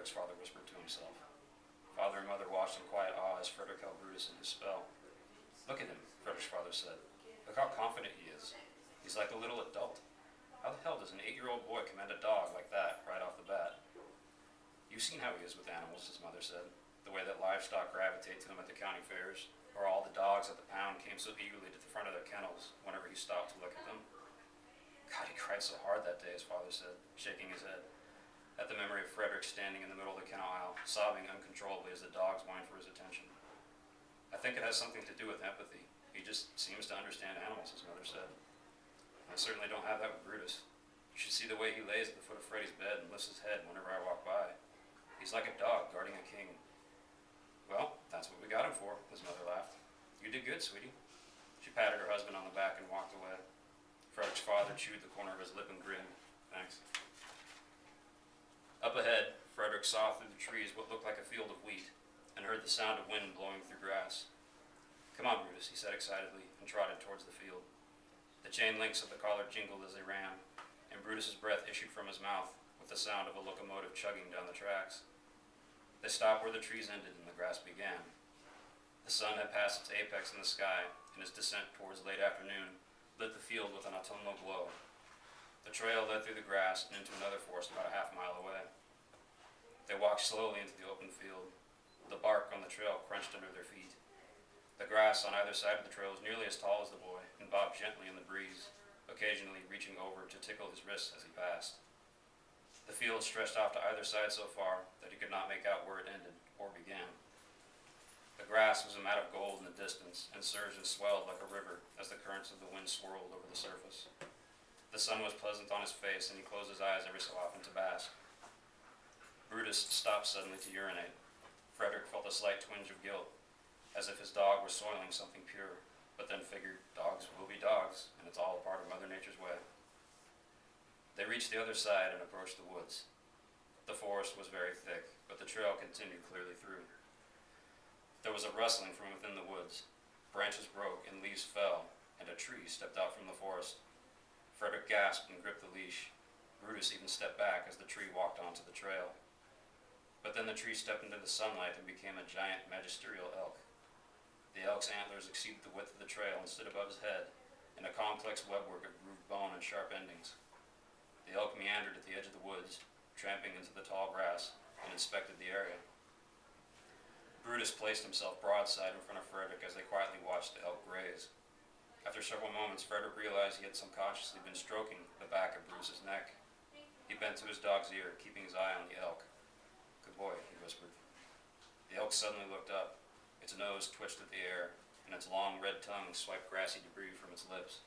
Frederick's father whispered to himself. Father and mother watched in quiet awe as Frederick held Brutus in his spell. Look at him, Frederick's father said. Look how confident he is. He's like a little adult. How the hell does an 8-year-old boy command a dog like that right off the bat? You've seen how he is with animals, his mother said. The way that livestock gravitate to him at the county fairs, or all the dogs at the pound came so eagerly to the front of their kennels whenever he stopped to look at them. God, he cried so hard that day, his father said, shaking his head at the memory of Frederick standing in the middle of the kennel aisle, sobbing uncontrollably as the dogs whined for his attention. I think it has something to do with empathy. He just seems to understand animals, his mother said. I certainly don't have that with Brutus. You should see the way he lays at the foot of Freddie's bed and lifts his head whenever I walk by. He's like a dog guarding a king. Well, that's what we got him for, his mother laughed. You did good, sweetie. She patted her husband on the back and walked away. Frederick's father chewed the corner of his lip and grinned. Thanks. Up ahead, Frederick saw through the trees what looked like a field of wheat and heard the sound of wind blowing through grass. Come on, Brutus, he said excitedly, and trotted towards the field. The chain links of the collar jingled as they ran, and Brutus's breath issued from his mouth with the sound of a locomotive chugging down the tracks. They stopped where the trees ended and the grass began. The sun had passed its apex in the sky, and its descent towards late afternoon lit the field with an autumnal glow. The trail led through the grass and into another forest about a half-mile away. They walked slowly into the open field. The bark on the trail crunched under their feet. The grass on either side of the trail was nearly as tall as the boy and bobbed gently in the breeze, occasionally reaching over to tickle his wrists as he passed. The field stretched off to either side so far that he could not make out where it ended or began. The grass was a mat of gold in the distance and surged and swelled like a river as the currents of the wind swirled over the surface. The sun was pleasant on his face, and he closed his eyes every so often to bask. Brutus stopped suddenly to urinate. Frederick felt a slight twinge of guilt, as if his dog were soiling something pure, but then figured dogs will be dogs, and it's all a part of Mother Nature's way. They reached the other side and approached the woods. The forest was very thick, but the trail continued clearly through. There was a rustling from within the woods. Branches broke and leaves fell, and a tree stepped out from the forest. Frederick gasped and gripped the leash. Brutus even stepped back as the tree walked onto the trail. But then the tree stepped into the sunlight and became a giant magisterial elk. The elk's antlers exceeded the width of the trail and stood above his head in a complex webwork of grooved bone and sharp endings. The elk meandered at the edge of the woods, tramping into the tall grass, and inspected the area. Brutus placed himself broadside in front of Frederick as they quietly watched the elk graze. After several moments, Frederick realized he had subconsciously been stroking the back of Brutus's neck. He bent to his dog's ear, keeping his eye on the elk. Good boy, he whispered. The elk suddenly looked up. Its nose twitched at the air, and its long red tongue swiped grassy debris from its lips.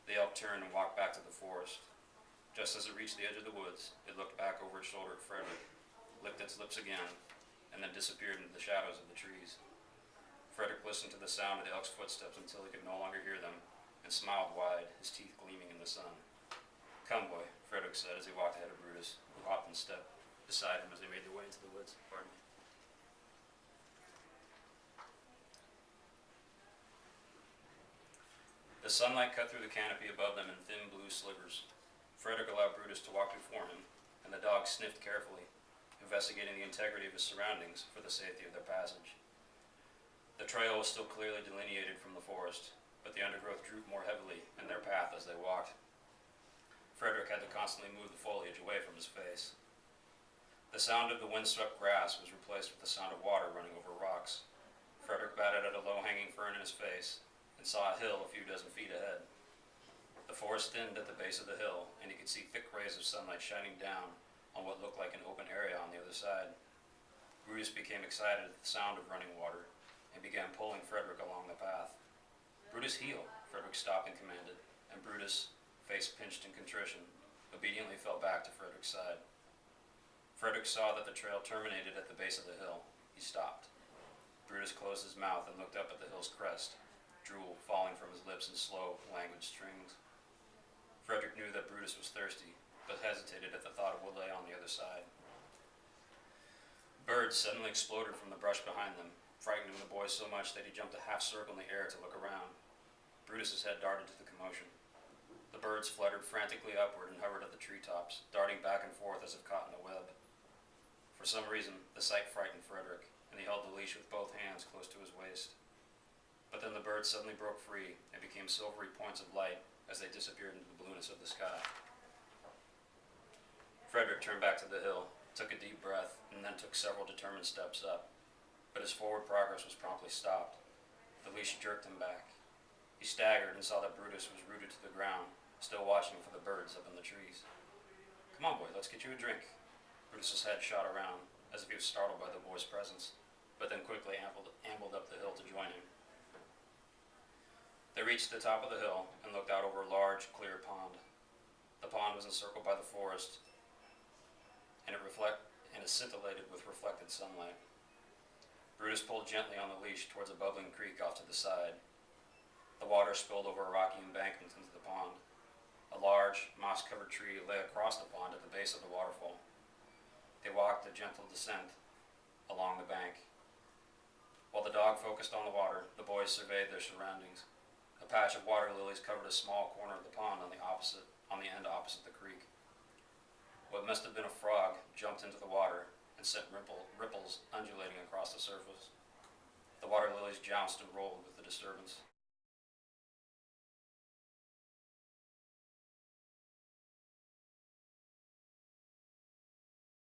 The elk turned and walked back to the forest. Just as it reached the edge of the woods, it looked back over its shoulder at Frederick, licked its lips again, and then disappeared into the shadows of the trees. Frederick listened to the sound of the elk's footsteps until he could no longer hear them, and smiled wide, his teeth gleaming in the sun. Come, boy, Frederick said as he walked ahead of Brutus, who hopped and stepped beside him as they made their way into the woods. Pardon me. The sunlight cut through the canopy above them in thin blue slivers. Frederick allowed Brutus to walk before him, and the dog sniffed carefully, investigating the integrity of his surroundings for the safety of their passage. The trail was still clearly delineated from the forest, but the undergrowth drooped more heavily in their path as they walked. Frederick had to constantly move the foliage away from his face. The sound of the windswept grass was replaced with the sound of water running over rocks. Frederick batted at a low-hanging fern in his face and saw a hill a few dozen feet ahead. The forest thinned at the base of the hill, and he could see thick rays of sunlight shining down on what looked like an open area on the other side. Brutus became excited at the sound of running water and began pulling Frederick along the path. Brutus, heel, Frederick stopped and commanded, and Brutus, face pinched in contrition, obediently fell back to Frederick's side. Frederick saw that the trail terminated at the base of the hill. He stopped. Brutus closed his mouth and looked up at the hill's crest, drool falling from his lips in slow, languid strings. Frederick knew that Brutus was thirsty, but hesitated at the thought of what lay on the other side. Birds suddenly exploded from the brush behind them, frightening the boy so much that he jumped a half circle in the air to look around. Brutus's head darted to the commotion. The birds fluttered frantically upward and hovered at the treetops, darting back and forth as if caught in a web. For some reason, the sight frightened Frederick, and he held the leash with both hands close to his waist. But then the birds suddenly broke free and became silvery points of light as they disappeared into the blueness of the sky. Frederick turned back to the hill, took a deep breath, and then took several determined steps up. But his forward progress was promptly stopped. The leash jerked him back. He staggered and saw that Brutus was rooted to the ground, still watching for the birds up in the trees. "Come on, boy, let's get you a drink." Brutus's head shot around, as if he was startled by the boy's presence, but then quickly ambled up the hill to join him. They reached the top of the hill and looked out over a large, clear pond. The pond was encircled by the forest, and it scintillated with reflected sunlight. Brutus pulled gently on the leash towards a bubbling creek off to the side. The water spilled over a rocky embankment into the pond. A large, moss-covered tree lay across the pond at the base of the waterfall. They walked a gentle descent along the bank. While the dog focused on the water, the boys surveyed their surroundings. A patch of water lilies covered a small corner of the pond on the end opposite the creek. What must have been a frog jumped into the water and sent ripples undulating across the surface. The water lilies jounced and rolled with the disturbance.